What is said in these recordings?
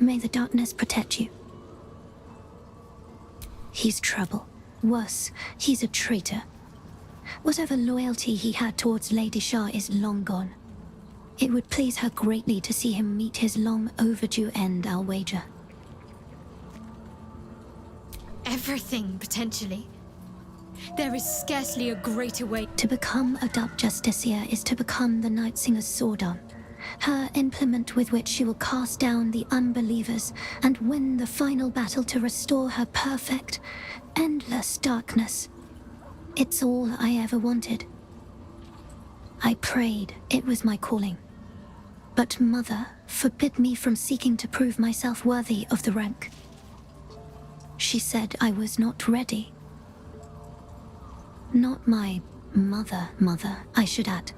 May the darkness protect you. He's trouble. Worse, he's a traitor. Whatever loyalty he had towards Lady Shah is long gone. It would please her greatly to see him meet his long overdue end, I'll wager. Everything, potentially. There is scarcely a greater way. To become a Dark Justiciar is to become the Night Singer's sword arm, her implement with which she will cast down the unbelievers and win the final battle to restore her perfect, endless darkness. It's all I ever wanted. I prayed it was my calling. But Mother forbid me from seeking to prove myself worthy of the rank. She said I was not ready. Not my mother, I should add.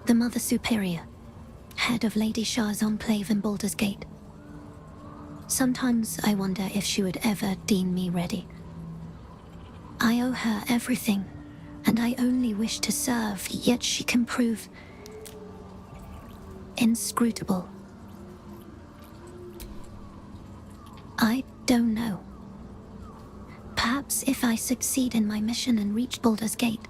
The Mother Superior, head of Lady Shah's enclave in Baldur's Gate. Sometimes I wonder if she would ever deem me ready. I owe her everything, and I only wish to serve, yet she can prove inscrutable. I don't know. Perhaps if I succeed in my mission and reach Baldur's Gate.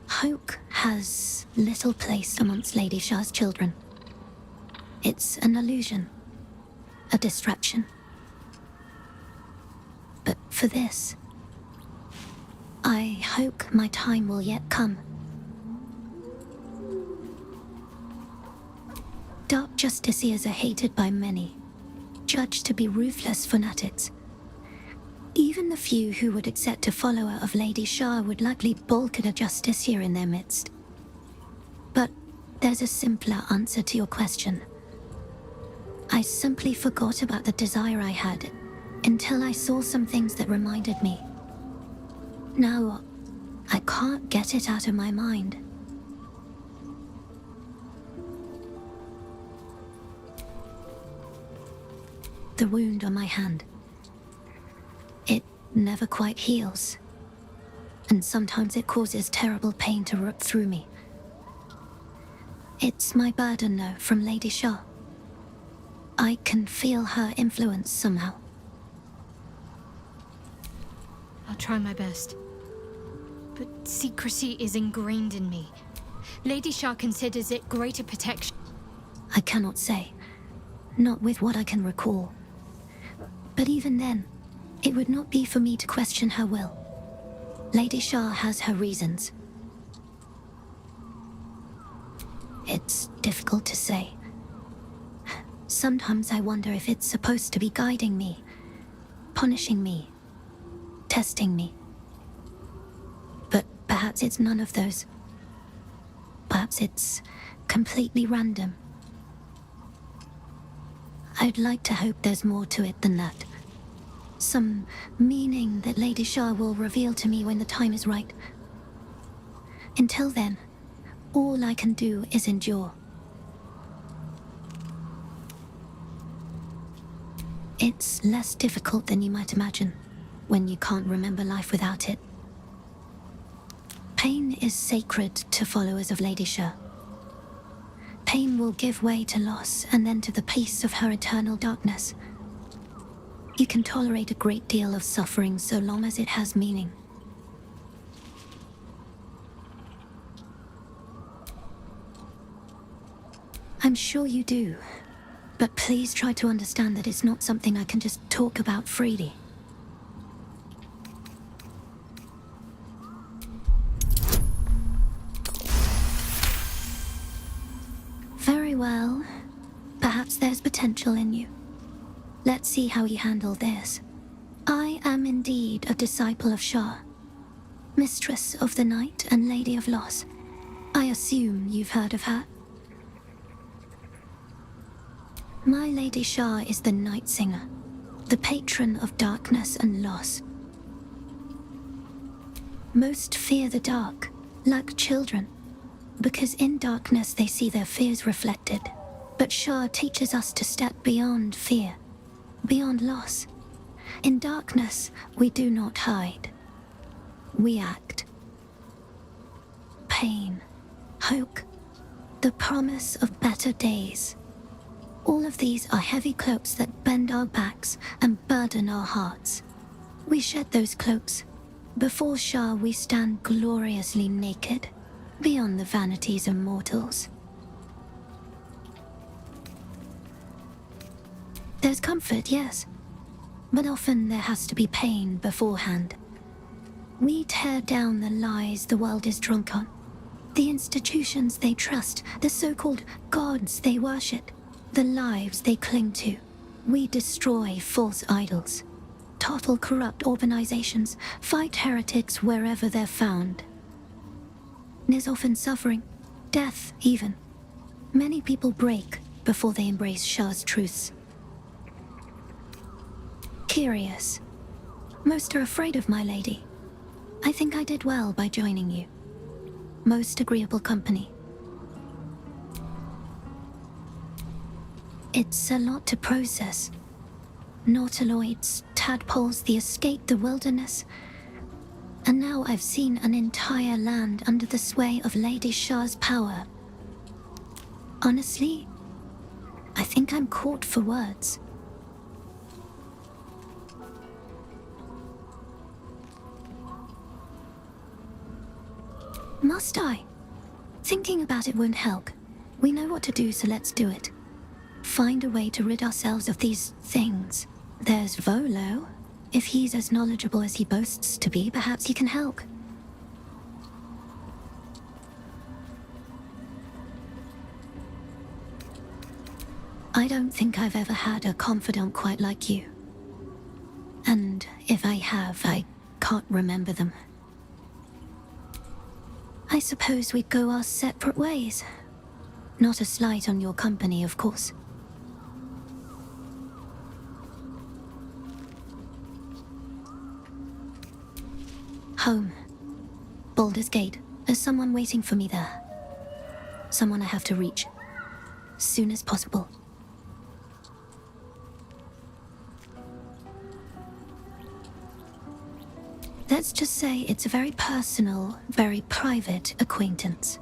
Hope has little place amongst Lady Shah's children. It's an illusion, a distraction. But for this, I hope my time will yet come. Dark Justiciars are hated by many, judged to be ruthless fanatics. Even the few who would accept a follower of Lady Shah would likely balk at a Justiciar in their midst. But there's a simpler answer to your question. I simply forgot about the desire I had until I saw some things that reminded me. Now, I can't get it out of my mind. The wound on my hand. It never quite heals. And sometimes it causes terrible pain to rip through me. It's my burden, though, from Lady Shah. I can feel her influence somehow. I'll try my best. But secrecy is ingrained in me. Lady Shah considers it greater protection. I cannot say. Not with what I can recall. But even then, it would not be for me to question her will. Lady Shah has her reasons. It's difficult to say. Sometimes I wonder if it's supposed to be guiding me, punishing me, testing me. But perhaps it's none of those. Perhaps it's completely random. I'd like to hope there's more to it than that. Some meaning that Lady Shah will reveal to me when the time is right. Until then, all I can do is endure. It's less difficult than you might imagine, when you can't remember life without it. Pain is sacred to followers of Lady Shah. Pain will give way to loss and then to the peace of her eternal darkness. You can tolerate a great deal of suffering so long as it has meaning. I'm sure you do, but please try to understand that it's not something I can just talk about freely. Very well. Perhaps there's potential in you. Let's see how you handle this. I am indeed a disciple of Shah, Mistress of the Night and Lady of Loss. I assume you've heard of her. My Lady Shah is the Night Singer, the patron of darkness and loss. Most fear the dark, like children, because in darkness they see their fears reflected. But Shah teaches us to step beyond fear, beyond loss. In darkness, we do not hide. We act. Pain, hope, the promise of better days. All of these are heavy cloaks that bend our backs and burden our hearts. We shed those cloaks. Before Shah, we stand gloriously naked, beyond the vanities of mortals. There's comfort, yes, but often there has to be pain beforehand. We tear down the lies the world is drunk on, the institutions they trust, the so-called gods they worship, the lives they cling to. We destroy false idols, topple corrupt organizations, fight heretics wherever they're found. There's often suffering, death even. Many people break before they embrace Shah's truths. Curious. Most are afraid of my lady. I think I did well by joining you. Most agreeable company. It's a lot to process. Nautiloids, tadpoles, the escape, the wilderness. And now I've seen an entire land under the sway of Lady Shah's power. Honestly, I think I'm caught for words. Must I? Thinking about it won't help. We know what to do, so let's do it. Find a way to rid ourselves of these things. There's Volo. If he's as knowledgeable as he boasts to be, perhaps he can help. I don't think I've ever had a confidant quite like you. And if I have, I can't remember them. I suppose we'd go our separate ways. Not a slight on your company, of course. Home. Baldur's Gate. There's someone waiting for me there. Someone I have to reach. Soon as possible. Let's just say it's a very personal, very private acquaintance.